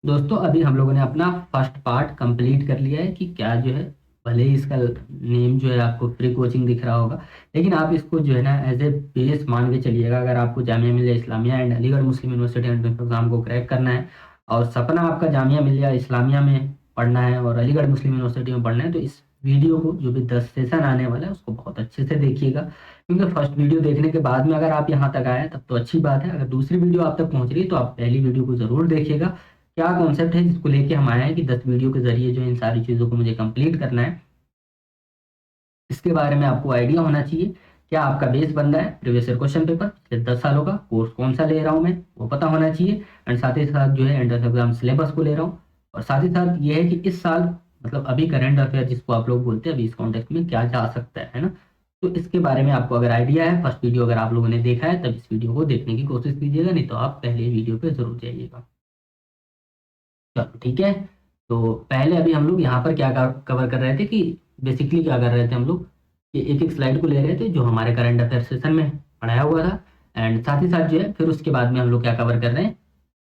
दोस्तों अभी हम लोगों ने अपना फर्स्ट पार्ट कंप्लीट कर लिया है कि क्या जो है, भले ही इसका नेम जो है आपको फ्री कोचिंग दिख रहा होगा, लेकिन आप इसको जो है ना एज ए बेस मान के चलिएगा। अगर आपको Jamia Millia Islamia and Aligarh Muslim university entrance exam को क्रैक करना है और सपना आपका जामिया मिलिया इस्लामिया में पढ़ना है और अलीगढ़ मुस्लिम यूनिवर्सिटी में पढ़ना है, तो इस वीडियो को जो भी 10 सेशन आने वाला है उसको बहुत अच्छे से देखिएगा। क्योंकि फर्स्ट वीडियो देखने के बाद में अगर आप यहाँ तक आए तब तो अच्छी बात है, अगर दूसरी वीडियो आप तक पहुंच रही है तो आप पहली वीडियो को जरूर देखिएगा। क्या कॉन्सेप्ट है जिसको लेके हम आए हैं कि 10 वीडियो के जरिए जो इन सारी चीज़ों को मुझे कंप्लीट करना है, इसके बारे में आपको आइडिया होना चाहिए। क्या आपका बेस बन रहा है प्रीवियस ईयर क्वेश्चन पेपर पिछले 10 सालों का, कोर्स कौन सा ले रहा हूँ मैं वो पता होना चाहिए, एंड साथ ही साथ जो है एंट्रेंस एग्जाम सिलेबस को ले रहा हूँ। और साथ ही साथ ये है कि इस साल मतलब अभी करंट अफेयर जिसको आप लोग बोलते हैं, अभी इस कॉन्टेक्स्ट में क्या जा सकता है ना, तो इसके बारे में आपको अगर आइडिया है, फर्स्ट वीडियो अगर आप लोगों ने देखा है तब इस वीडियो को देखने की कोशिश कीजिएगा, नहीं तो आप पहले वीडियो पे जरूर जाइएगा। चलो ठीक है। तो पहले अभी हम लोग यहाँ पर क्या कवर कर रहे थे कि बेसिकली क्या कर रहे थे हम लोग, कि एक एक स्लाइड को ले रहे थे जो हमारे करंट अफेयर सेशन में पढ़ाया हुआ था, एंड साथ ही साथ जो है फिर उसके बाद में हम लोग क्या कवर कर रहे हैं,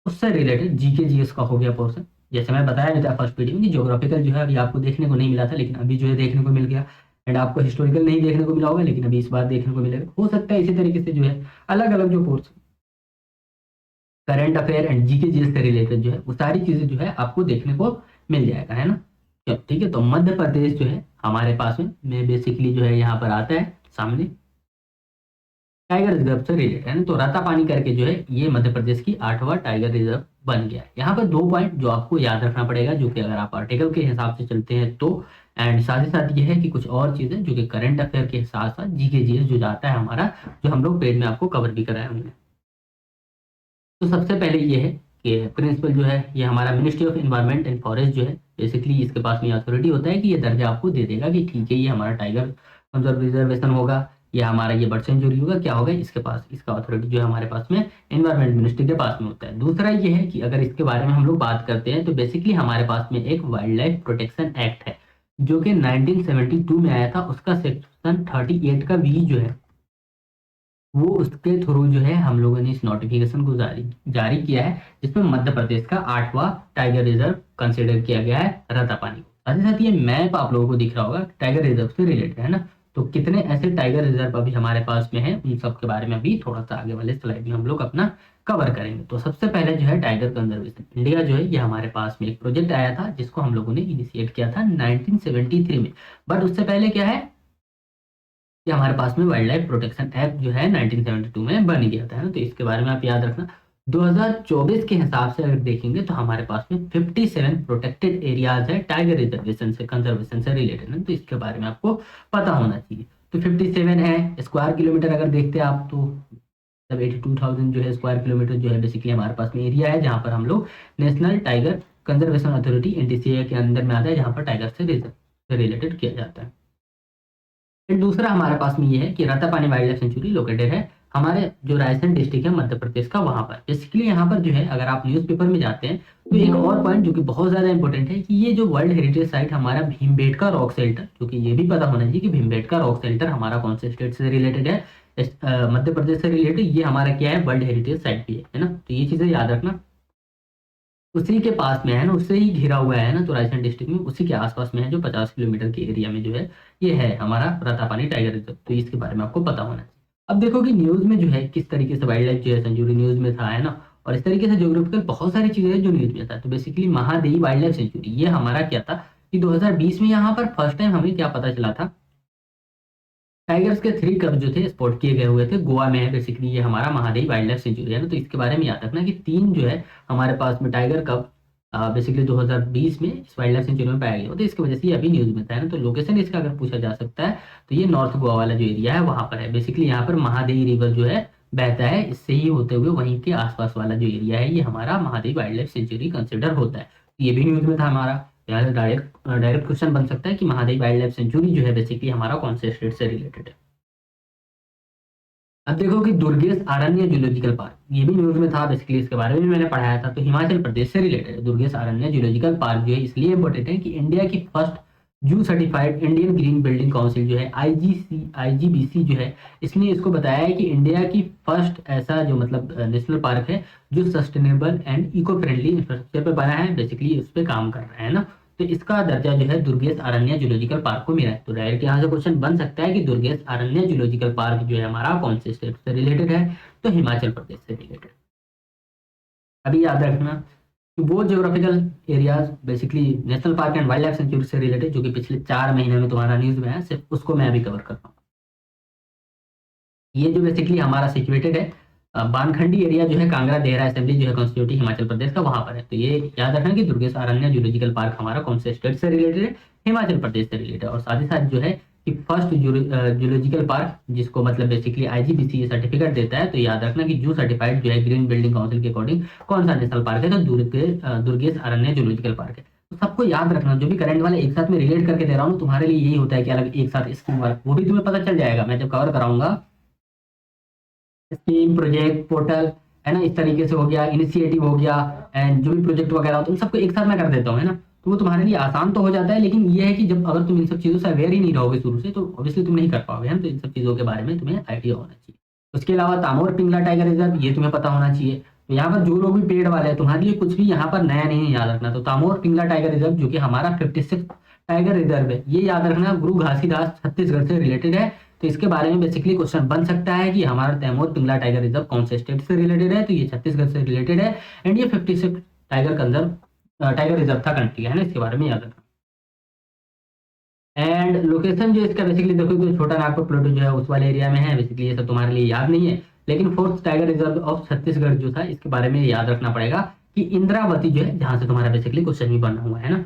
उससे रिलेटेड जीके जीएस का हो गया पोर्शन। जैसे मैं बताया भी था फर्स्ट वीडियो में कि ज्योग्राफिकल जो है अभी आपको देखने को नहीं मिला था, लेकिन अभी जो है देखने को मिल गया, एंड आपको हिस्टोरिकल नहीं देखने को मिला होगा लेकिन अभी इस बार देखने को मिलेगा। हो सकता है इसी तरीके से जो है अलग अलग जो portion current affair and GK GS से रिलेटेड जो है वो सारी चीजें जो है आपको देखने को मिल जाएगा, है ना। चलो ठीक है। तो मध्य प्रदेश जो है हमारे पास में बेसिकली जो है यहाँ पर आता है सामने टाइगर रिजर्व से रिलेटेड, है ना। तो रातापानी करके जो है ये मध्य प्रदेश की 8वां टाइगर रिजर्व बन गया है। यहाँ पर 2 पॉइंट जो आपको याद रखना पड़ेगा, जो कि अगर आप आर्टिकल के हिसाब से चलते हैं तो, एंड साथ ही साथ ये है कि कुछ और चीजें जो कि करंट अफेयर के साथ साथ जीके जीएस जो जाता है हमारा, जो हम लोग पेज में आपको कवर भी कराया हमने। तो सबसे पहले ये है कि प्रिंसिपल जो है ये हमारा ministry of environment and forest जो है, बेसिकली इसके पास में अथॉरिटी होता है कि ये दर्जा आपको दे देगा कि ठीक है ये हमारा टाइगर कंजर्व रिजर्वेशन होगा या हमारा ये बर्ड सेंचुरी होगा, क्या होगा इसके पास, इसका अथॉरिटी जो है हमारे पास में एनवायरनमेंट मिनिस्ट्री के पास में होता है। दूसरा ये है कि अगर इसके बारे में हम लोग बात करते हैं तो बेसिकली हमारे पास में एक वाइल्ड लाइफ प्रोटेक्शन एक्ट है जो कि 1972 में आया था। उसका सेक्शन 38 का वी जो है वो उसके थ्रू जो है हम लोगों ने इस नोटिफिकेशन को जारी जारी किया है, जिसमें मध्य प्रदेश का 8वां टाइगर रिजर्व कंसिडर किया गया है रातापानी को। साथ ही साथ ये मैप आप लोगों को दिख रहा होगा टाइगर रिजर्व से रिलेटेड, है ना। तो कितने ऐसे टाइगर रिजर्व अभी हमारे पास में है उन सब के बारे में अभी थोड़ा सा आगे वाले स्लाइड में हम लोग अपना कवर करेंगे। तो सबसे पहले जो है टाइगर कंजर्वेशन इंडिया जो है ये हमारे पास में एक प्रोजेक्ट आया था जिसको हम लोगों ने इनिशिएट किया था 1973 में। बट उससे पहले क्या है कि हमारे पास में वाइल्ड लाइफ प्रोटेक्शन एक्ट जो है 1972 में बन गया था, है ना। तो इसके बारे में आप याद रखना। 2024 के हिसाब से अगर देखेंगे तो हमारे पास में 57 प्रोटेक्टेड एरियाज है टाइगर रिजर्वेशन से कंजर्वेशन से रिलेटेड, है, तो इसके बारे में आपको पता होना चाहिए। तो 57 है स्क्वायर किलोमीटर अगर देखते हैं आप तो मतलब 82,000 जो है स्क्वायर किलोमीटर जो है बेसिकली हमारे पास में एरिया है जहाँ पर हम लोग national tiger conservation authority NTCA के अंदर में आता है, जहाँ पर टाइगर से रिजर्व से रिलेटेड किया जाता है। फिर दूसरा हमारे पास में ये है कि Ratapani wild life sanctuary located है हमारे जो रायसेन डिस्ट्रिक्ट है मध्य प्रदेश का, वहां पर बेसिकली यहाँ पर जो है अगर आप न्यूज़पेपर में जाते हैं तो एक और पॉइंट जो कि बहुत ज्यादा इंपॉर्टेंट है कि ये जो वर्ल्ड हेरिटेज साइट हमारा भीमबेटका रॉक शेल्टर, जो कि ये भी पता होना चाहिए कि भीमबेटका रॉक शेल्टर हमारा कौन से स्टेट से रिलेटेड है, मध्य प्रदेश से रिलेटेड, ये हमारा क्या है वर्ल्ड हेरिटेज साइट भी है ना। तो ये चीजें याद रखना। उसी के पास में है ना, उससे ही घिरा हुआ है ना, तो राजस्थान डिस्ट्रिक्ट में उसी के आसपास में है जो 50 किलोमीटर के एरिया में जो है ये है हमारा रातापानी टाइगर रिजर्व। तो इसके बारे में आपको पता होना चाहिए। अब देखो कि न्यूज में जो है किस तरीके से वाइल्ड लाइफ जो है सेंचुरी न्यूज में था, है ना। और इस तरीके से ज्योग्राफिकल बहुत सारी चीजें हैं जो न्यूज में था। तो basically Mahadevi wild life sanctuary ये हमारा क्या था कि 2020 में यहाँ पर फर्स्ट टाइम हमें क्या पता चला था, टाइगर्स के 3 कप जो थे स्पॉट किए गए हुए थे गोवा में है। बेसिकली ये हमारा महादेवी वाइल्ड लाइफ सेंचुरी है ना। तो इसके बारे में याद रखना कि 3 जो है हमारे पास में टाइगर कप बेसिकली 2020 में इस वाइल्ड लाइफ सेंचुरी में पाया गया, तो इसकी वजह से ये अभी न्यूज में था, है ना। तो लोकेशन इसका अगर पूछा जा सकता है तो ये नॉर्थ गोवा वाला जो एरिया है वहां पर है। बेसिकली यहाँ पर महादेवी रिवर जो है बहता है, इससे ही होते हुए वहीं के आसपास वाला जो एरिया है ये हमारा Mahadevi wild life sanctuary consider होता है। तो ये भी न्यूज में था हमारा। यहाँ से डायरेक्ट डायरेक्ट क्वेश्चन बन सकता है कि महादेवी वाइल्ड लाइफ सेंचुरी जो है बेसिकली हमारा कौन से स्टेट से रिलेटेड है। अब देखो कि दुर्गेश अरण्य जूलॉजिकल पार्क ये भी न्यूज में था, बेसिकली इसके बारे में भी मैंने पढ़ाया था। तो हिमाचल प्रदेश से रिलेटेड है दुर्गेश अरण्य जूलॉजिकल पार्क जो है इसलिए इम्पोर्टेंट है कि इंडिया की फर्स्ट जू certified Indian green building council जो है IGBC जो है, इसने इसको बताया है कि इंडिया की फर्स्ट ऐसा जो मतलब नेशनल पार्क है जो sustainable and eco friendly infrastructure पे बना है, बेसिकली उस पर काम कर रहा है ना। तो इसका दर्जा जो है दुर्गेश अरण्य जूलॉजिकल पार्क को मिला है। तो डायरेक्ट यहाँ से क्वेश्चन बन सकता है कि दुर्गेश अरण्य जूलॉजिकल पार्क जो है हमारा कौन से स्टेट से रिलेटेड है, तो हिमाचल प्रदेश से रिलेटेड। अभी याद रखना कि वो geographical areas basically national park and wild life sanctuary से रिलेटेड जो कि पिछले 4 महीने में तुम्हारा न्यूज में है, सिर्फ उसको मैं अभी कवर कर रहा हूँ। ये जो बेसिकली हमारा सिचुएटेड है बानखंडी एरिया जो है कांगड़ा देहरा असेंबली जो है कॉन्स्टिट्यूटी हिमाचल प्रदेश का, वहां पर है। तो ये याद रखना कि दुर्गेश अरण्य जूलॉजिकल पार्क हमारा कौन से स्टेट से रिलेटेड है, हिमाचल प्रदेश से रिलेटेड है। और साथ ही साथ जो है कि फर्स्ट जूलॉजिकल पार्क जिसको मतलब बेसिकली IGBC ये सर्टिफिकेट देता है, तो याद रखना कि जू सर्टिफाइड जो है ग्रीन बिल्डिंग काउंसिल के अकॉर्डिंग कौन सा नेशनल पार्क है, तो दुर्गेश अरण्य जूलॉजिकल पार्क है। तो सबको याद रखना, जो भी करंट वाले एक साथ में रिलेट करके दे रहा हूँ तुम्हारे लिए यही होता है कि अलग एक साथ स्कीम वाला वो भी तुम्हें पता चल जाएगा मैं जब कवर कराऊंगा। स्कीम, प्रोजेक्ट, पोर्टल है ना, इस तरीके से हो गया, इनिशिएटिव हो गया, एंड जो भी प्रोजेक्ट वगैरह हो तो उन सबको एक साथ मैं कर देता हूँ, है ना। तो वो तुम्हारे लिए आसान तो हो जाता है, लेकिन ये है कि जब अगर तुम इन सब चीज़ों से अवेयर ही नहीं रहोगे शुरू से तो ऑब्वियसली तुम नहीं कर पाओगे, है ना। तो इन सब चीज़ों के बारे में तुम्हें आइडिया होना चाहिए। उसके अलावा तामोर पिंगला टाइगर रिजर्व ये तुम्हें पता होना चाहिए। तो यहाँ पर जो लोग भी पेड़ वाले हैं तुम्हारे लिए कुछ भी यहाँ पर नया नहीं है, याद रखना। तो तामोर पिंगला टाइगर रिजर्व जो कि हमारा 56 टाइगर रिजर्व है, ये याद रखना गुरु घासीदास छत्तीसगढ़ से रिलेटेड है। तो इसके बारे में बेसिकली क्वेश्चन बन सकता है कि हमारा तैमूर पिंगला टाइगर रिजर्व कौन से स्टेट से रिलेटेड है, तो ये छत्तीसगढ़ से रिलेटेड है। एंड ये 56 टाइगर रिजर्व था कंट्री, है ना, इसके बारे में याद रखना। एंड लोकेशन जो इसका बेसिकली देखो तो छोटा नागपुर प्लेटू जो है उस वाले एरिया में है, बेसिकली ये सब तुम्हारे लिए याद नहीं है। लेकिन fourth tiger reserve of Chhattisgarh जो था इसके बारे में याद रखना पड़ेगा कि इंद्रावती जो है जहां से तुम्हारा बेसिकली क्वेश्चन भी बना हुआ है ना,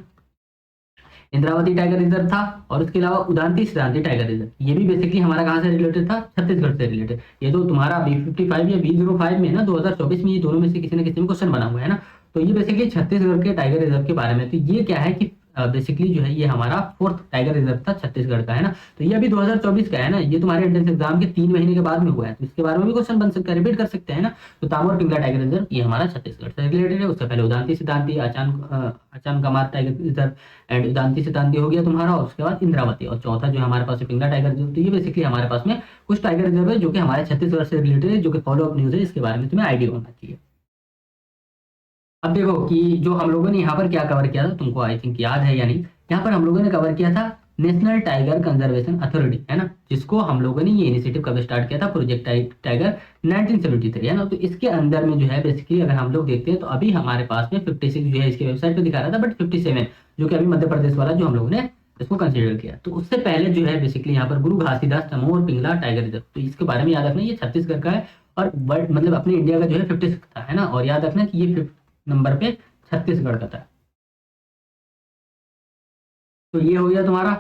इंद्रावती टाइगर रिजर्व था। और उसके अलावा उदांती सिद्धांती टाइगर रिजर्व ये भी बेसिकली हमारा कहाँ से रिलेटेड था, छत्तीसगढ़ से रिलेटेड। ये तो तुम्हारा B55 या B05 में ना 2024 में ये दोनों में से किसी न किसी में क्वेश्चन बना हुआ है ना। तो ये बेसिकली छत्तीसगढ़ के टाइगर रिजर्व के बारे में। तो ये क्या है कि बेसिकली जो है ये हमारा फोर्थ टाइगर रिजर्व था छत्तीसगढ़ का, है ना। तो ये अभी 2024 का है ना, ये तुम्हारे एंट्रेंस एग्जाम के 3 महीने के बाद में हुआ है, तो इसके बारे में भी क्वेश्चन बन सकता है, रिपीट कर सकते हैं ना। तो तामोर पिंगला टाइगर रिजर्व ये हमारा छत्तीसगढ़ से रिलेटेड है। उससे पहले Udanti Sitanadi Achanakmar tiger reserve and Udanti Sitanadi हो गया तुम्हारा, और उसके बाद इंद्रावती, और चौथा जो हमारे पास है पिंगला टाइगर रिजर्व। तो ये बेसिकली हमारे पास में कुछ टाइगर रिजर्व है जो कि हमारे छत्तीसगढ़ से रिलेटेड है, जो कि फॉलो अप न्यूज है, इसके बारे में तुम्हें आइडिया होना चाहिए। अब देखो कि जो हम लोगों ने यहाँ पर क्या कवर किया था, तुमको आई थिंक याद है या नहीं। यहाँ पर हम लोगों ने कवर किया था नेशनल टाइगर कंजर्वेशन अथॉरिटी, है ना, जिसको हम लोगों ने ये इनिशिएटिव कब स्टार्ट किया था, प्रोजेक्ट टाइगर 1973, है ना। तो इसके अंदर में जो है बेसिकली अगर हम लोग देखते हैं तो अभी हमारे पास में 56 जो है इसके वेबसाइट पे दिखा रहा था, बट 57 जो कि अभी मध्य प्रदेश वाला जो हम लोगों ने इसको कंसिडर किया। तो उससे पहले जो है बेसिकली यहाँ पर गुरु घासीदास तमोर पिंगला टाइगर रिजर्व, तो इसके बारे में याद रखना ये छत्तीसगढ़ का है और वर्ल्ड मतलब अपने इंडिया का जो है 56 था, है ना। और याद रखना कि ये 5th नंबर पे छत्तीसगढ़ का था। तो ये हो गया तुम्हारा।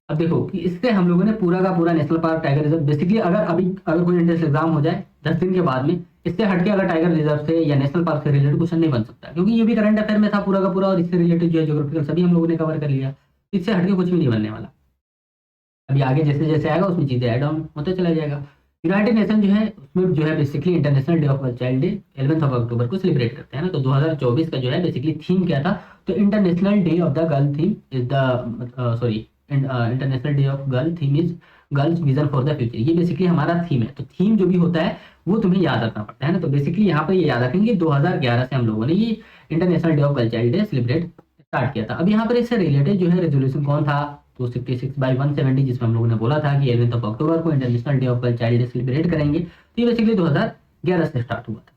अब देखो कि इससे हम लोगों ने पूरा का पूरा national park tiger reserve basically अगर कोई एंट्रेंस एग्जाम हो जाए 10 दिन के बाद में, इससे हटके अगर टाइगर रिजर्व से या नेशनल पार्क से रिलेटेड क्वेश्चन नहीं बन सकता, क्योंकि ये भी करंट अफेयर में था पूरा का पूरा, और इससे रिलेटेड जो है ज्योग्राफिकल सभी हम लोगों ने कवर कर लिया। इससे हटके कुछ भी नहीं बनने वाला। अभी आगे जैसे जैसे आएगा उसमें चीजें ऐड ऑन होते चला जाएगा। यूनाइटेड नेशन जो है उसमें जो है basically international day of child day 11 अक्टूबर को सेलिब्रेट करते हैं ना। तो 2024 का जो है बेसिकली थीम क्या था, तो international day of the girl theme is the international day of girl theme is girls vision for the future. ये बेसिकली हमारा थीम है। तो थीम जो भी होता है वो तुम्हें याद रखना पड़ता है ना। तो बेसिकली यहाँ पर ये याद रखेंगे 2011 से हम लोगों ने ये international day of girl child day celebrate start किया था। अब यहाँ पर इससे रिलेटेड जो है रेजोल्यूशन कौन था, 266/170, जिसमें हम लोगों ने बोला था कि 11 अक्टूबर को international day of girl child day celebrate करेंगे। तो ये बेसिकली 2011 से स्टार्ट हुआ था।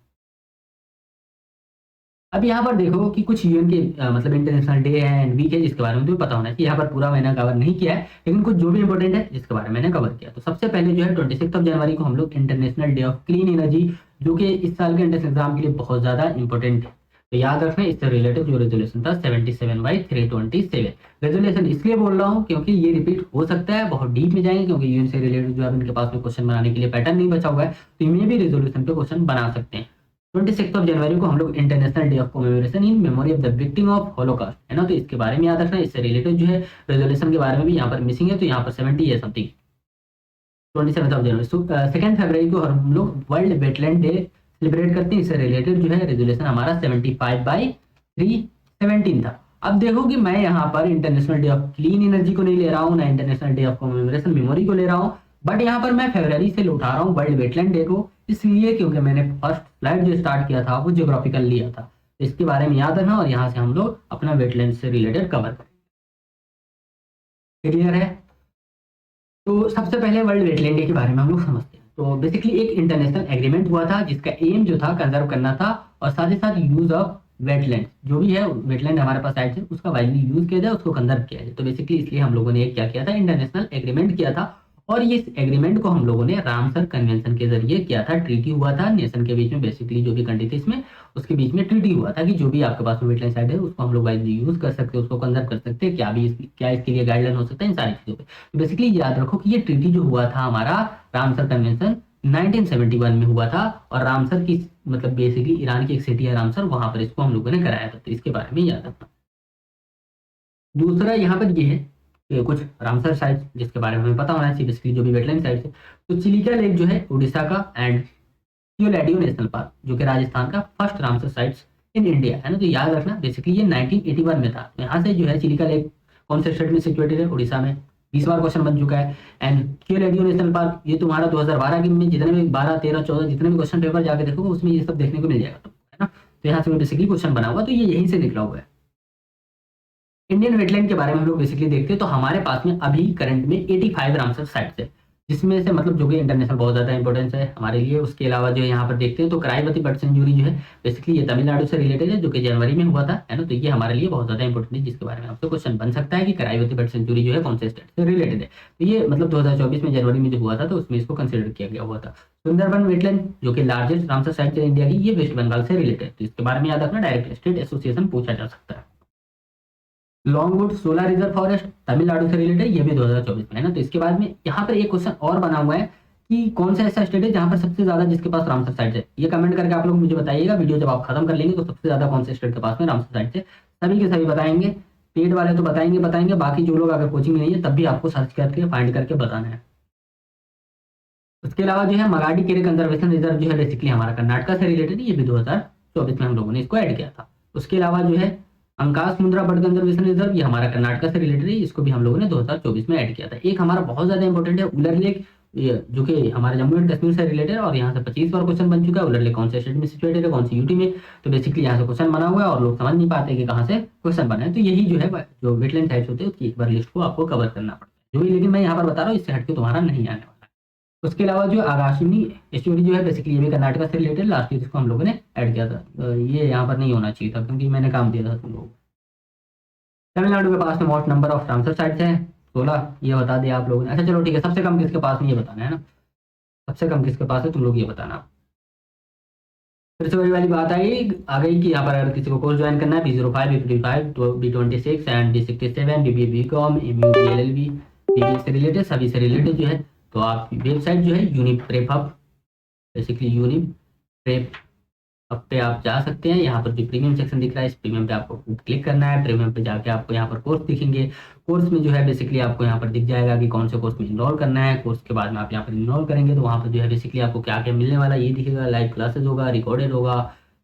अब यहाँ पर देखो कि कुछ यूएन के मतलब इंटरनेशनल डे है एंड वीक है जिसके बारे में तुम्हें पता होना चाहिए। यहाँ पर पूरा मैंने कवर नहीं किया है, लेकिन कुछ जो भी इंपॉर्टेंट है जिसके बारे में मैंने कवर किया। तो सबसे पहले जो है 26 जनवरी को हम लोग international day of clean energy, जो कि इस साल के एंट्रेंस एग्जाम के लिए बहुत ज्यादा इंपॉर्टेंट है। तो याद रखना इससे रिलेटेड जो रेजोल्यूशन था 77/327। रेजोल्यूशन इसलिए बोल रहा हूँ क्योंकि ये रिपीट हो सकता है, बहुत डीप में जाएंगे, क्योंकि यूएन से रिलेटेड जो है इनके पास में क्वेश्चन बनाने के लिए पैटर्न नहीं बचा हुआ है, तो इनमें भी रेजोल्यूशन पे क्वेश्चन बना सकते हैं। 26 जनवरी को हम लोग international day of commemoration in memory of the victim of holocaust, है ना। तो इसके बारे में याद रखना। इससे रिलेटेड जो है रेजोल्यूशन के बारे में भी यहाँ पर मिसिंग है, तो यहाँ पर 70 है समथिंग। 27 जनवरी 2 फरवरी को हम लोग वर्ल्ड वेटलैंड डे सेलिब्रेट करते हैं। इससे रिलेटेड जो है रेजोल्यूशन हमारा 75/317 था। अब देखो कि मैं यहाँ पर international day of clean energy को नहीं ले रहा हूँ, ना international day of commemoration memory को ले रहा हूँ, बट यहाँ पर मैं फरवरी से उठा रहा हूँ वर्ल्ड वेटलैंड डे को, इसलिए क्योंकि मैंने फर्स्ट स्लाइड जो स्टार्ट किया था वो ज्योग्राफिकल लिया था, इसके बारे में याद रखना, और यहाँ से हम लोग अपना वेटलैंड से रिलेटेड कवर करेंगे। क्लियर है? तो सबसे पहले वर्ल्ड वेटलैंड डे के बारे में हम लोग समझते हैं। तो बेसिकली एक इंटरनेशनल एग्रीमेंट हुआ था जिसका एम जो था कंजर्व करना था, और साथ ही साथ यूज ऑफ वेटलैंड, जो भी है वेटलैंड हमारे पास साइड से उसका वाइडली यूज किया जाए, उसको कंजर्व किया जाए। तो बेसिकली इसलिए हम लोगों ने क्या किया था, इंटरनेशनल एग्रीमेंट किया था, और ये एग्रीमेंट को हम लोगों ने रामसर कन्वेंशन के जरिए किया था। ट्रीटी हुआ था नेशन के बीच में, बेसिकली जो भी कंट्री थे इसमें उसके बीच में ट्रीटी हुआ था कि जो भी आपके पास में वेटलैंड साइड है उसको हम लोग वाइडली यूज कर सकते हैं, उसको कंजर्व कर सकते हैं, क्या इसके लिए गाइडलाइन हो सकता है, इन सारी चीजों पे। तो बेसिकली याद रखो कि ये ट्रीटी जो हुआ था हमारा रामसर कन्वेंशन 1971 में हुआ था, और रामसर की मतलब बेसिकली ईरान की एक सिटी है रामसर, वहां पर इसको हम लोगों ने कराया था, तो इसके बारे में याद रखना। दूसरा यहाँ पर ये है कि कुछ रामसर साइट जिसके बारे में हमें पता होना चाहिए, बेसिकली जो भी वेटलैंड साइट है। तो चिलिका लेक जो है उड़ीसा का, एंड क्योलैडियो नेशनल पार्क जो कि राजस्थान का first Ramsar sites in India है ना। तो याद रखना बेसिकली ये 1981 में था। तो यहाँ से जो है चिलिका लेक कौन से स्टेट में सिचुएटेड है, उड़ीसा में, 20 बार क्वेश्चन बन चुका है। एंड क्योलैडियो नेशनल पार्क ये तुम्हारा 2012 के में जितने भी 12, 13, 14 जितने भी क्वेश्चन पेपर जाके देखोगे उसमें ये सब देखने को मिल जाएगा तुमको, है ना। तो यहाँ से बेसिकली क्वेश्चन बना हुआ, तो ये यहीं से निकला हुआ है। इंडियन वेटलैंड के बारे में हम लोग बेसिकली देखते हैं, तो हमारे पास में अभी करंट में 85 रामसर साइट्स है, जिसमें से मतलब जो कि इंटरनेशनल बहुत ज्यादा इंपॉर्टेंस है हमारे लिए। उसके अलावा जो है यहाँ पर देखते हैं तो कराईवती बर्ड सेंचुरी जो है बेसिकली ये तमिलनाडु से रिलेटेड है, जो कि जनवरी में हुआ था, है ना। तो ये हमारे लिए बहुत ज्यादा इंपॉर्टेंट है, जिसके बारे में आपसे क्वेश्चन बन सकता है कि कराईवती बर्ड सेंचुरी जो है कौन से स्टेट से रिलेटेड है। तो ये मतलब 2024 में जनवरी में जो हुआ था, तो उसमें इसको कंसिडर किया गया हुआ था। सुंदरबन वेटलैंड जो कि लार्जेस्ट रामसर साइट है इंडिया की, ये वेस्ट बंगाल से रिलेटेड है, तो इसके बारे में याद रखना, डायरेक्ट स्टेट एसोसिएशन पूछा जा सकता है। Longwood solar reserve forest Tamil Nadu से रिलेटेड, ये भी 2024 में है ना। तो इसके बाद में यहाँ पर एक क्वेश्चन और बना हुआ है कि कौन सा ऐसा स्टेट है जहाँ पर सबसे ज्यादा जिसके पास रामसर साइट है। ये कमेंट करके आप लोग मुझे बताइएगा, वीडियो जब आप खत्म कर लेंगे तो सबसे ज्यादा कौन से स्टेट के पास में रामसर साइट है, सभी के सभी बताएंगे। पेड वाले तो बताएंगे, बाकी जो लोग अगर कोचिंग में नहीं है तब भी आपको सर्च करके फाइंड करके बताना है। उसके अलावा जो है मगाडी केरे कंजर्वेशन रिजर्व जो है बेसिकली हमारा कर्नाटका से रिलेटेड, ये भी 2024 में हम लोगों ने इसको ऐड किया था। उसके अलावा जो है अंकास मुंद्रा बर्ड कंजर्वेशन रिजर्व, ये हमारा कर्नाटका से रिलेटेड है, इसको भी हम लोगों ने 2024 में ऐड किया था। एक हमारा बहुत ज्यादा इंपॉर्टेंट है उलर लेक, जो कि हमारे जम्मू एंड कश्मीर से रिलेटेड है, और यहाँ से 25 बार क्वेश्चन बन चुका है। उलर लेक कौन से स्टेट में सिचुएटेड है, कौन सी यूटी में। तो बेसिकली यहाँ से क्वेश्चन बना हुआ है और लोग समझ नहीं पाते कि कहाँ से क्वेश्चन बना है। तो यही जो है जो वेटलैंड साइट्स होते हैं उसकी एक बार लिस्ट को आपको कवर करना पड़ता है, जो भी, लेकिन मैं यहाँ पर बता रहा हूँ इससे हटके तुम्हारा नहीं आने वाला। उसके अलावा जो आगाशिनी एस्टुअरी जो है बेसिकली ये भी कर्नाटका से रिलेटेड, लास्ट ईयर इसको हम लोगों ने ऐड किया था। ये यहाँ पर नहीं होना चाहिए था क्योंकि मैंने काम दिया था तुम लोगों को। तमिलनाडु के पास में most number of Ramsar sites हैं 16, ये बता दिया आप लोगों ने। अच्छा चलो ठीक है, सबसे कम किसके पास में ये बताना है ना, सबसे कम किसके पास है तुम लोग ये बताना। फिर से वही वाली बात आ गई कि यहाँ पर अगर किसी को कोर्स ज्वाइन करना है B05, B55, B26 and B67, BBA, BCom, MU, LLB, BBA से रिलेटेड, सभी से रिलेटेड जो है, तो आप वेबसाइट जो है यूनिप्रेप हब, बेसिकली यूनिप्रेप हब पे आप जा सकते हैं। यहाँ पर जो प्रीमियम सेक्शन दिख रहा है, इस प्रीमियम पे आपको क्लिक करना है। प्रीमियम पे जाके आपको यहाँ पर कोर्स दिखेंगे। कोर्स में जो है बेसिकली आपको यहाँ पर दिख जाएगा कि कौन से कोर्स में इनरोल करना है। कोर्स के बाद में आप यहाँ पर इनरोल करेंगे तो वहाँ पर जो है बेसिकली आपको क्या क्या मिलने वाला ये दिखेगा। लाइव क्लासेस होगा, रिकॉर्डेड होगा,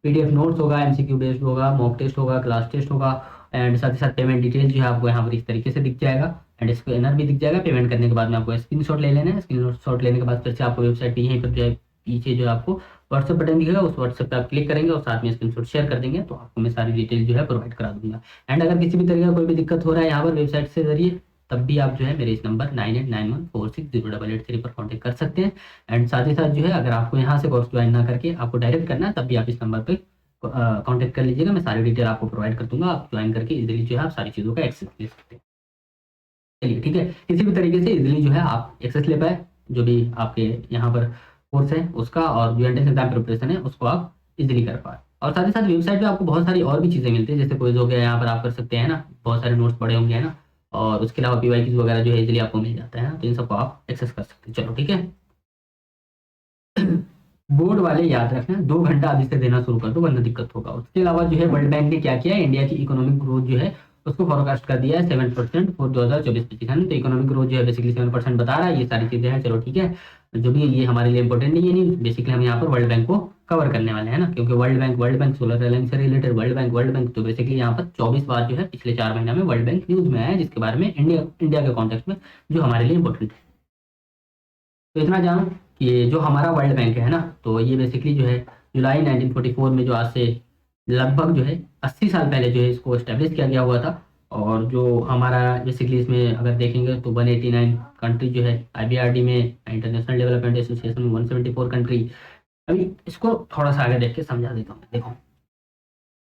PDF नोट्स होगा, MCQ बेस्ड होगा, मॉक टेस्ट होगा, क्लास टेस्ट होगा, एंड साथ ही साथ पेमेंट डिटेल जो है आपको यहाँ पर इस तरीके से दिख जाएगा, एंड स्कैनर भी दिख जाएगा। पेमेंट करने के बाद में आपको स्क्रीनशॉट ले लेना है। स्क्रीनशॉट लेने के बाद फिर से आपको वेबसाइट पे यहीं पर जो है पीछे जो आपको व्हाट्सएप बटन दिखेगा, उस व्हाट्सएप पे आप क्लिक करेंगे और साथ में स्क्रीनशॉट शेयर कर देंगे, तो आपको मैं सारी डिटेल जो है प्रोवाइड करा दूंगा। एंड अगर किसी भी तरीके का कोई भी दिक्कत हो रहा है यहाँ पर वेबसाइट से जरिए, तब भी आप जो है मेरे इस नंबर 9891460888 पर कॉन्टेक्ट कर सकते हैं। एंड साथ ही साथ जो है अगर आपको यहाँ से कोर्स ज्वाइन ना करके आपको डायरेक्ट करना है, तब भी आप इस नंबर पर कॉन्टेक्ट कर लीजिएगा। मैं सारी डिटेल आपको प्रोवाइड कर दूंगा, आप ज्वाइन करके इजिली जो है आप सारी चीज़ों का एक्सेस ले सकते हैं। चलिए ठीक है, किसी भी तरीके से इजिली जो है आप एक्सेस ले पाए जो भी आपके यहाँ पर कोर्स है उसका, और जो एंट्रेंस एग्जाम प्रिपरेशन है उसको आप इजीली कर पाए। और साथ ही साथ वेबसाइट पे आपको बहुत सारी और भी चीज़ें मिलती है, जैसे क्विज हो गया, यहाँ पर आप कर सकते हैं ना, बहुत सारे नोट्स पड़े होंगे है ना, और उसके अलावा PYQs वगैरह जो है इजीली आपको मिल जाता है ना, तो इन सबको आप एक्सेस कर सकते हैं। चलो ठीक है। बोर्ड वाले याद रखना 2 घंटा अभी से देना शुरू कर दो वरना दिक्कत होगा। उसके अलावा जो है वर्ल्ड बैंक ने क्या किया है, इंडिया की इकोनॉमिक ग्रोथ जो है उसको फॉरकास्ट कर दिया है 7% फॉर 2024-25 है ना। तो इकोनॉमिक ग्रोथ जो है बेसिकली 7% बता रहा है। ये सारी चीजें हैं, चलो ठीक है, जो भी ये हमारे लिए इंपॉर्टेंट नहीं है, नहीं बेसिकली हम यहाँ पर वर्ल्ड बैंक को कवर करने वाले हैं ना, क्योंकि वर्ल्ड बैंक सोलर अलायंस से रिलेटेड, वर्ल्ड बैंक तो बेसिकली यहाँ पर 24 बार जो है पिछले 4 महीना में वर्ल्ड बैंक न्यूज में आया है, जिसके बारे में इंडिया के कॉन्टेक्स्ट में जो हमारे लिए इंपॉर्टेंट है। तो इतना जानो कि जो हमारा वर्ल्ड बैंक है ना, तो ये बेसिकली जो है जुलाई 1944 में, जो आज से लगभग जो है 80 साल पहले जो है इसको एस्टेब्लिश किया गया हुआ था। और जो हमारा बेसिकली इसमें अगर देखेंगे तो 189 कंट्री जो है IBRD में, इंटरनेशनल डेवलपमेंट एसोसिएशन में 174 कंट्री। अभी इसको थोड़ा सा आगे देख के समझा देता हूँ। देखो,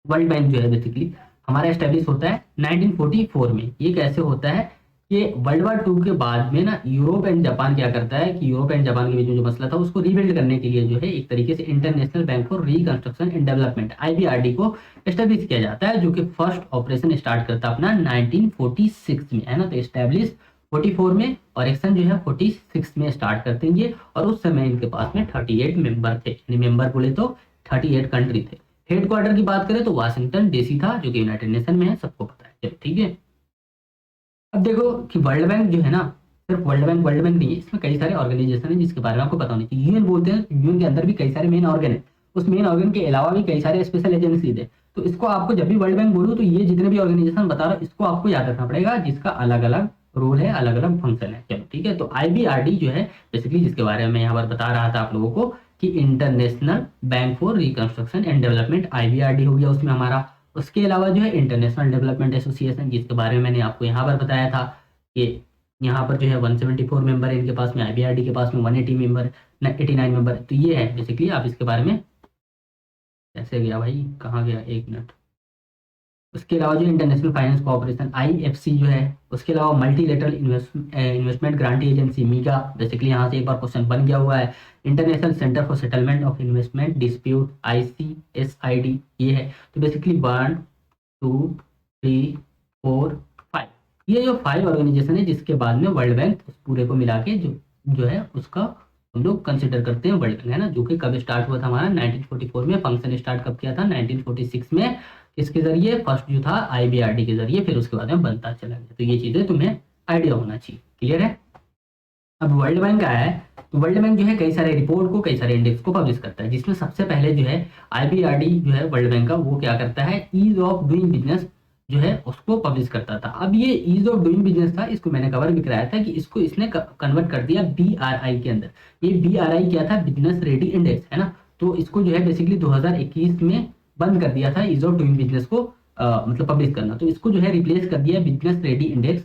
वर्ल्ड बैंक जो है बेसिकली हमारा एस्टेब्लिश होता है 1944 में। ये कैसे होता है कि वर्ल्ड वार 2 के बाद में ना यूरोप एंड जापान क्या करता है कि यूरोप एंड जापान के बीच में जो मसला था उसको रीबिल्ड करने के लिए जो है एक तरीके से international bank for reconstruction and development IBRD को एस्टेब्लिश किया जाता है, जो कि फर्स्ट ऑपरेशन स्टार्ट करता है अपना 1946 में, है ना। तो एस्टेब्लिश 44 में और एक्शन जो है 46 में स्टार्ट करते हैं ये। और उस समय इनके पास में 38 मेंबर थे, यानी मेंबर बोले तो 38 कंट्री थे। हेडक्वार्टर की बात करें तो वाशिंगटन DC था, जो कि यूनाइटेड नेशन में है, सबको पता है। चलो ठीक है। अब देखो कि वर्ल्ड बैंक जो है ना, सिर्फ वर्ल्ड बैंक नहीं है, इसमें कई सारे ऑर्गेनाइजेशन है जिसके बारे में आपको पता होना चाहिए। यूएन बोलते हैं, यूएन के अंदर भी कई सारे मेन ऑर्गन है, उस मेन ऑर्गन के अलावा भी कई सारे स्पेशल एजेंसीज है। तो इसको आपको जब भी वर्ल्ड बैंक बोलूँ तो ये जितने भी ऑर्गेनाइजेशन बता रहा हूँ इसको आपको याद रखना पड़ेगा, जिसका अलग अलग रोल है, अलग अलग फंक्शन है। चलो ठीक है। तो IBRD जो है बेसिकली जिसके बारे में मैं यहाँ पर बता रहा था आप लोगों को कि international bank for reconstruction and development, IBRD हो गया उसमें हमारा। उसके अलावा जो है इंटरनेशनल डेवलपमेंट एसोसिएशन, जिसके बारे में मैंने आपको यहाँ पर बताया था कि यहाँ पर जो है 174 मेंबर है इनके पास में, IBRD के पास में 180 मेंबर, 89 मेंबर। तो ये है बेसिकली, आप इसके बारे में कैसे गया भाई, कहाँ गया, एक मिनट। उसके अलावा जो इंटरनेशनल फाइनेंस कोऑपरेशन IFC जो है, उसके अलावा multilateral investment guarantee agency MIGA, basically यहाँ से एक बार क्वेश्चन बन गया हुआ है। International centre for settlement of investment dispute ICSID, ये है। तो बेसिकली 1 2 3 4 5, ये जो 5 ऑर्गेनाइजेशन है जिसके बाद में वर्ल्ड बैंक उस पूरे को मिला के जो है उसका हम लोग कंसिडर करते हैं वर्ल्ड बैंक, है ना। जो कि कब स्टार्ट हुआ था हमारा 1944 में, फंक्शन स्टार्ट कब किया था 1946 में, किसके जरिए, फर्स्ट जो था IBRD के जरिए, फिर उसके बाद में बनता चला गया। तो ये चीजें तुम्हें आइडिया होना चाहिए, क्लियर है। अब वर्ल्ड बैंक आया है, तो वर्ल्ड बैंक जो है कई सारे रिपोर्ट को, कई सारे इंडेक्स को पब्लिश करता है, जिसमें सबसे पहले जो है IBRD जो है वर्ल्ड बैंक का, वो क्या करता है, ईज ऑफ डूइंग बिजनेस जो है उसको पब्लिश करता था। अब ये ईज ऑफ डूइंग बिजनेस था, इसको मैंने कवर भी कराया था कि इसको इसने कन्वर्ट कर दिया BRI के अंदर। ये BRI क्या था, बिजनेस रेडी इंडेक्स, है ना। तो इसको जो है बेसिकली 2021 में बंद कर दिया था ईज ऑफ डूइंग बिजनेस को मतलब पब्लिश करना। तो इसको जो है रिप्लेस कर दिया बिजनेस रेडी इंडेक्स,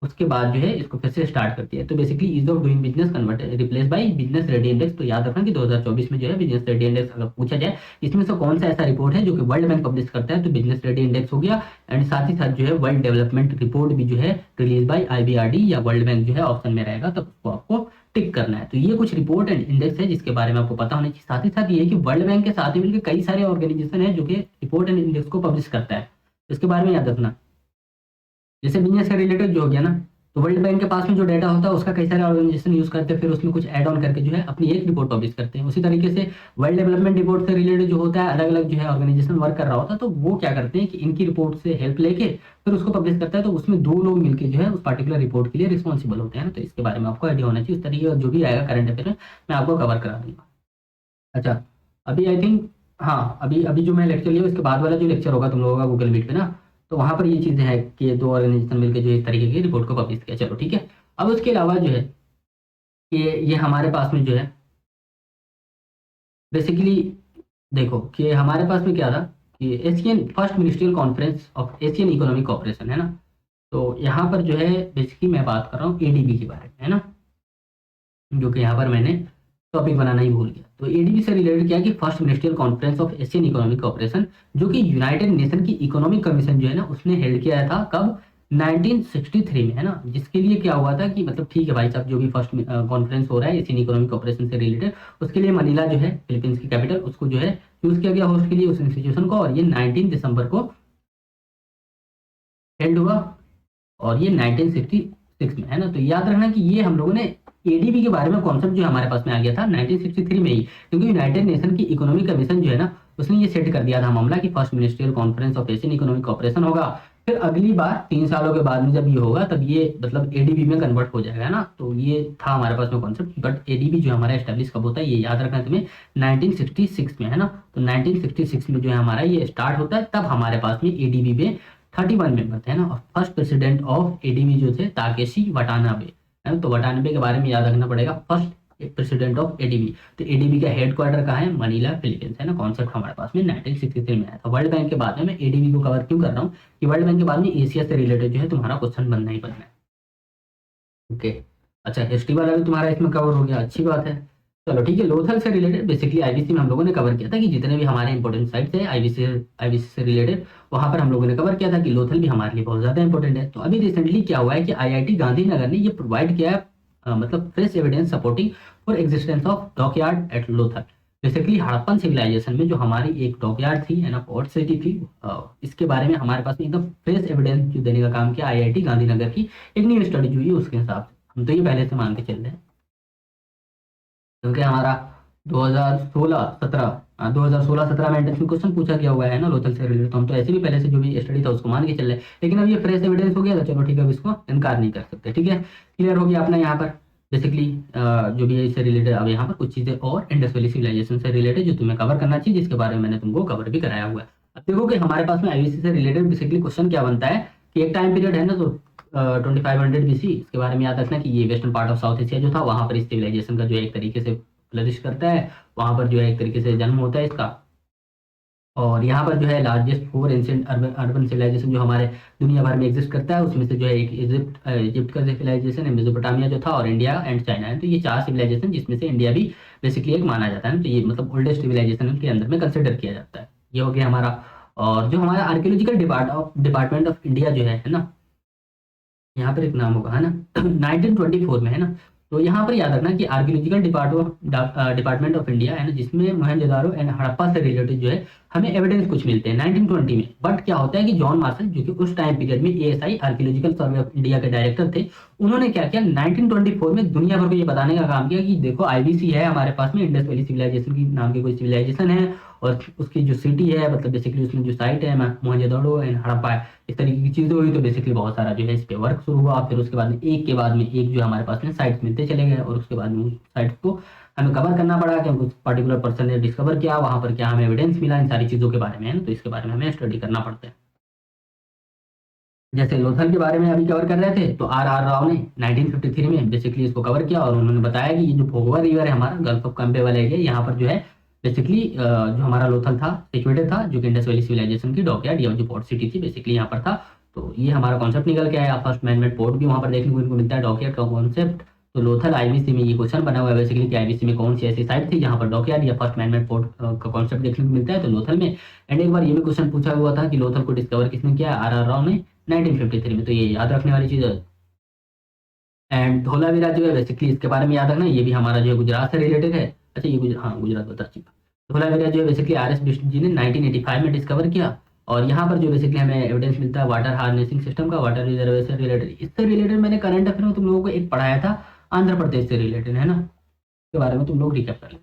उसके बाद जो है इसको फिर से स्टार्ट कर दिया। तो basically ease of doing business convert replace by business ready index. तो याद रखना कि 2024 में जो है बिजनेस रेडी इंडेक्स अगर पूछा जाए इसमें से कौन सा ऐसा रिपोर्ट है जो कि वर्ल्ड बैंक पब्लिश करता है, तो बिजनेस रेडी इंडेक्स हो गया। एंड साथ ही साथ जो है वर्ल्ड डेवलपमेंट रिपोर्ट भी जो है रिलीज बाय IBRD या वर्ल्ड बैंक जो है ऑप्शन में रहेगा, तब उसको आपको टिक करना है। तो ये कुछ रिपोर्ट एंड इंडेक्स है जिसके बारे में आपको पता होना चाहिए। साथ ही साथ ये कि वर्ल्ड बैंक के साथ ही मिलकर कई सारे ऑर्गेनाइजेशन है जो कि रिपोर्ट एंड इंडेक्स को पब्लिश करता है, इसके बारे में याद रखना। जैसे बिजनेस से रिलेटेड जो हो गया ना, तो वर्ल्ड बैंक के पास में जो डाटा होता है उसका कई सारे ऑर्गेनाइजेशन यूज करते हैं, फिर उसमें कुछ ऐड ऑन करके जो है अपनी एक रिपोर्ट पब्लिश करते हैं। उसी तरीके से वर्ल्ड डेवलपमेंट रिपोर्ट से रिलेटेड जो होता है, अलग अलग जो है ऑर्गेनाइजेशन वर्क कर रहा होता है, तो वो क्या करते हैं कि इनकी रिपोर्ट से हेल्प लेके फिर उसको पब्लिश करता है। तो उसमें 2 लोग मिलकर जो है उस पर्टिकुलर रिपोर्ट के लिए रिस्पॉन्सिबल होते हैं ना। तो इसके बारे में आपको आइडिया होना चाहिए। उस तरीके का जो भी आएगा करंट अफेयर में मैं आपको कवर करा दूंगा। अच्छा, अभी आई थिंक, हाँ, अभी अभी जो मैं लेक्चर लिया उसके बाद वाला जो लेक्चर होगा तुम लोगों का गूगल मीट पे ना, तो वहाँ पर ये चीज़ें हैं कि ये 2 ऑर्गेनाइजेशन मिलकर जो इस तरीके की रिपोर्ट को पब्लिश किया। चलो ठीक है। अब उसके अलावा जो है ये हमारे पास में जो है बेसिकली देखो कि हमारे पास में क्या था कि Asian first ministerial conference of Asian economic corporation, है ना। तो यहाँ पर जो है बेसिकली मैं बात कर रहा हूँ ADB के बारे में, है ना, जो कि यहाँ पर मैंने टॉपिक बनाना ही भूल गया। तो ADB से रिलेटेड क्या है कि first ministerial conference of Asian economic corporation, जो कि यूनाइटेड नेशन की इकोनॉमिक कमीशन जो है ना उसने हेल्ड किया था कब, 1963 में, है ना। जिसके लिए क्या हुआ था कि मतलब ठीक है भाई साहब, जो भी फर्स्ट कॉन्फ्रेंस हो रहा है एशियन इकोनॉमिक कॉर्पोरेशन से रिलेटेड, उसके लिए मनीला जो है फिलीपींस की कैपिटल, उसको जो है चूज किया गया होस्ट के लिए उस इंस्टीट्यूशन को, और ये 19 दिसंबर को हेल्ड हुआ, और ये 1966 में, है ना। तो याद रखना कि ये हम लोगों ने ADB के बारे में कॉन्सेप्ट जो हमारे पास में आ गया था 1963 में ही, क्योंकि यूनाइटेड नेशन की इकोनॉमिक कमीशन जो है ना उसने ये सेट कर दिया था मामला कि first ministerial conference of Asian economic corporation होगा फिर अगली बार 3 सालों के बाद में जब ये होगा तब ये मतलब एडीबी में कन्वर्ट हो जाएगा ना। तो ये था हमारे पास में कॉन्सेप्ट, बट एडीबी जो हमारा एस्टेब्लिश कब होता है ये याद रखना है तुम्हें, 1966 में, है ना। तो 1966 में जो है हमारा ये स्टार्ट होता है, तब हमारे पास में एडीबी में 31 मेंबर थे, है ना। और फर्स्ट प्रेसिडेंट ऑफ एडीबी जो थे ताकेशी वटानाबे, है ना। तो वटानाबे के बारे में याद रखना पड़ेगा, फर्स्ट प्रेसिडेंट ऑफ एडीबी। तो एडीबी का हेडक्वार्टर कहाँ है, मनीला फिलीपींस, है ना। कॉन्सेप्ट हमारे पास में 1963 में आया था। वर्ल्ड बैंक के बाद में मैं एडीबी को कवर क्यों कर रहा हूँ कि वर्ल्ड बैंक के बाद में एशिया से रिलेटेड जो है तुम्हारा क्वेश्चन बनना ही बनना है। ओके, अच्छा हिस्ट्री वाला भी तुम्हारा इसमें कवर हो गया, अच्छी बात है। चलो ठीक है, लोथल से रिलेटेड बेसिकली आईबीसी में हम लोगों ने कवर किया था कि जितने भी हमारे इंपॉर्टेंट साइट्स है आईबीसी से रिलेटेड, वहां पर हम लोगों ने कवर किया था कि लोथल भी हमारे लिए बहुत ज्यादा इंपॉर्टेंट है। तो अभी रिसेंटली क्या हुआ है कि आईआईटी गांधीनगर ने ये प्रोवाइड किया है मतलब fresh evidence supporting for existence of dockyard at Lothal. Basically Harappan civilisation में जो हमारी एक डॉकयार्ड थी, है ना, पोर्ट सिटी थी, इसके बारे में हमारे पास में एकदम फ्रेश एविडेंस जो देने का काम किया आईआईटी गांधीनगर की एक न्यू स्टडी जो हुई है उसके हिसाब से। हम तो ये पहले से मान के चल रहे हैं क्योंकि हमारा 2016-17 में एंट्रेंस में क्वेश्चन पूछा गया हुआ है ना लोथल से रिलेटेड। तो हम तो ऐसे भी पहले से जो भी स्टडी था उसको मान के चल रहे हैं, लेकिन अब ये फ्रेश एविडेंस हो गया तो चलो ठीक है, अब इसको इनकार नहीं कर सकते। ठीक है, क्लियर हो गया अपना यहाँ पर बेसिकली जो भी है इससे रिलेटेड। अब यहाँ पर कुछ चीजें और इंडस वैली सिविलाइजेशन से रिलेटेड जो तुम्हें कवर करना चाहिए, जिसके बारे में मैंने तुमको कवर भी कराया हुआ है। अब देखो कि हमारे पास में आईबीसी से रिलेटेड बेसिकली क्वेश्चन क्या बनता है कि एक टाइम पीरियड है ना, तो 2500 बीसी, इसके बारे में याद रखना कि ये western part of south Asia जो था वहां पर इस सिविलाइजेशन का जो है एक तरीके से फ्लरिश करता है, वहां पर जो है एक तरीके से जन्म होता है इसका। और यहाँ पर जो है largest 4 ancient urban urban civilisation जो हमारे दुनिया भर में एग्जिस्ट करता है, उसमें से जो है एक इजिप्ट का सिविलाइजेशन है, मेसोपोटामिया जो था, और इंडिया एंड चाइना है। तो ये 4 सिविलाइजेशन जिसमें से इंडिया भी बेसिकली एक माना जाता है ना। तो ये मतलब ओल्डेस्ट सिविलाइजेशन के अंदर में कंसिडर किया जाता है। ये हो गया हमारा। और जो हमारा आर्कियोलॉजिकल डिपार्टमेंट ऑफ इंडिया जो है ना, यहाँ पर एक नाम होगा, है ना 1924 में, है ना। तो यहाँ पर याद रखना कि आर्कियोलॉजिकल डिपार्टमेंट ऑफ इंडिया, है ना, जिसमें मोहनजोदारो एंड हड़प्पा से रिलेटेड जो है हमें एविडेंस कुछ मिलते हैं 1920 में। बट क्या होता है कि जॉन मार्शल जो कि उस टाइम पीरियड में ASI archaeological survey of India के डायरेक्टर थे, उन्होंने क्या किया 1924 में दुनिया भर को ये बताने का काम किया कि देखो आईबीसी है हमारे पास में, इंडस वैली सिविलाइजेशन की नाम की कोई सिविलाइजेशन है, और उसकी जो सिटी है मतलब बेसिकली उसमें जो साइट है मोहनजोदारो एंड हड़प्पा है, इस तरीके की चीजें हुई। तो बेसिकली बहुत सारा जो है इस पे वर्क शुरू हुआ। फिर उसके बाद में एक के बाद में एक जो हमारे पास में साइट्स मिलते चले गए, और उसके बाद में उस साइट्स को हमें कवर करना पड़ा क्योंकि उस पर्टिकुलर पर्सन ने डिस्कवर किया, वहां पर क्या हमें एविडेंस मिला इन सारी चीजों के बारे में, है ना। तो इसके बारे में हमें स्टडी करना पड़ता है। जैसे लोथल के बारे में अभी कवर कर रहे थे, तो आर राव ने 1953 में बेसिकली इसको कवर किया, और उन्होंने बताया कि ये जो भोगवा रिवर है हमारा गल्फ ऑफ कंबे वाला एरिया, यहाँ पर जो है बेसिकली जो हमारा लोथल था सिचुएटेड था, जो कि इंडस वैली सिविलाइजेशन की डॉकयार्ड या जो पोर्ट सिटी थी बेसिकली यहाँ पर था। तो ये हमारा कॉन्सेप्ट निकल के आया। फर्स्ट मैनमेड पोर्ट भी वहाँ पर देखने को इनको मिलता है, डॉकयार्ड का कॉन्सेप्ट। तो लोथल आईबीसी में ये क्वेश्चन बना हुआ है बेसिकली कि आईबीसी में कौन सी ऐसी साइट थी जहाँ पर डॉकयार्ड या फर्स्ट मैनमेड पोर्ट का कॉन्सेप्ट देखने को मिलता है, तो लोथल में। एंड एक बार ये भी क्वेश्चन पूछा हुआ था कि लोथल को डिस्कवर किसने किया, आर राव ने 1953 में। तो ये याद रखने वाली चीज है। एंड धोलावीरा जो है बेसिकली इसके बारे में याद रखना, ये भी हमारा जो है गुजरात से रिलेटेड है। अच्छा ये गुजरात, हाँ गुजरात बता चुका। धोलावीरा जो है बेसिकली आर एस बिष्ट जी ने 1985 में डिस्कवर किया। और यहाँ पर जो बेसिकली हमें एविडेंस मिलता है वाटर हार्नेसिंग सिस्टम का, वाटर रिजर्वेशन रिलेटेड। इससे रिलेटेड मैंने करंट अफेयर में तुम लोगों को एक पढ़ाया था आंध्र प्रदेश से रिलेटेड, है ना, इसके बारे में तुम लोग रिकैप कर लेना।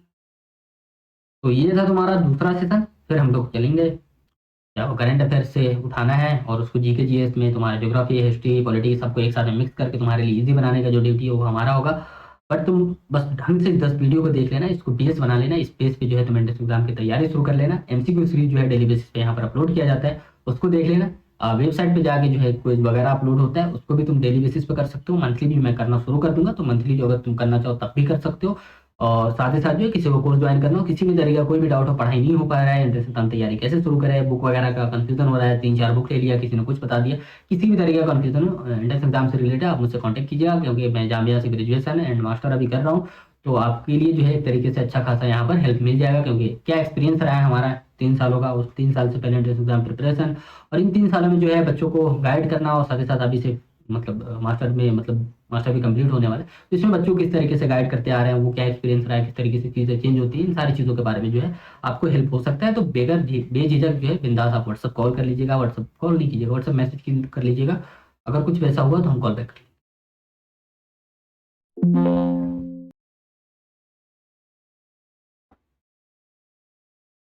तो ये था तुम्हारा दूसरा सेशन। फिर हम लोग चलेंगे करंट अफेयर से उठाना है, और उसको जीके जीएस में तुम्हारा ज्योग्राफी हिस्ट्री पॉलिटिक्स सबको एक साथ में मिक्स करके तुम्हारे लिए इजी बनाने का जो ड्यूटी है वो हमारा होगा। बट तुम बस ढंग से 10 वीडियो को देख लेना, इसको बेस बना लेना, इस बेस पे जो है तुम एंट्रेंस एग्जाम की तैयारी शुरू कर लेना। एमसीक्यू सीरीज जो है डेली बेसिस पे यहाँ पर अपलोड किया जाता है, उसको देख लेना। वेबसाइट पे जाके जो है क्विज वगैरह अपलोड होता है, उसको भी तुम डेली बेसिस पे कर सकते हो। मंथली भी मैं करना शुरू कर दूंगा, तो मंथली जो अगर तुम करना चाहो तब भी कर सकते हो। और साथ ही साथ जो है किसी को कोर्स ज्वाइन करना हो, किसी भी तरीके का कोई भी डाउट हो, पढ़ाई नहीं हो पा रहा है, एंट्रेंस एग्जाम तैयारी कैसे शुरू करें, बुक वगैरह का कंफ्यूजन हो रहा है, 3-4 बुक ले लिया, किसी ने कुछ बता दिया, किसी भी तरीके का कंफ्यूजन हो एंट्रेंस एग्जाम से रिलेटेड, आप मुझसे कॉन्टैक्ट कीजिएगा। क्योंकि मैं जामिया से ग्रेजुएशन एंड मास्टर अभी कर रहा हूँ, तो आपके लिए जो है एक तरीके से अच्छा खासा यहाँ पर हेल्प मिल जाएगा। क्योंकि क्या एक्सपीरियंस रहा है हमारा 3 सालों का, उस 3 साल से पहले एंट्रेंस एग्जाम प्रिपरेशन, और इन 3 सालों में जो है बच्चों को गाइड करना, और साथ ही साथ अभी से मतलब मास्टर में मतलब मास्टर भी कंप्लीट होने वाला है, तो इसमें बच्चों को किस तरीके से गाइड करते आ रहे हैं, वो क्या एक्सपीरियंस रहा है, किस तरीके से चीज़ें चेंज होती है, इन सारी चीज़ों के बारे में जो है आपको हेल्प हो सकता है। तो बेझिझक जो है बिंदास आप व्हाट्सअप कॉल कर लीजिएगा, व्हाट्सअप कॉल नहीं कीजिएगा, व्हाट्सअप मैसेज कर लीजिएगा। अगर कुछ वैसा हुआ तो हम कॉल बैक कर लेंगे।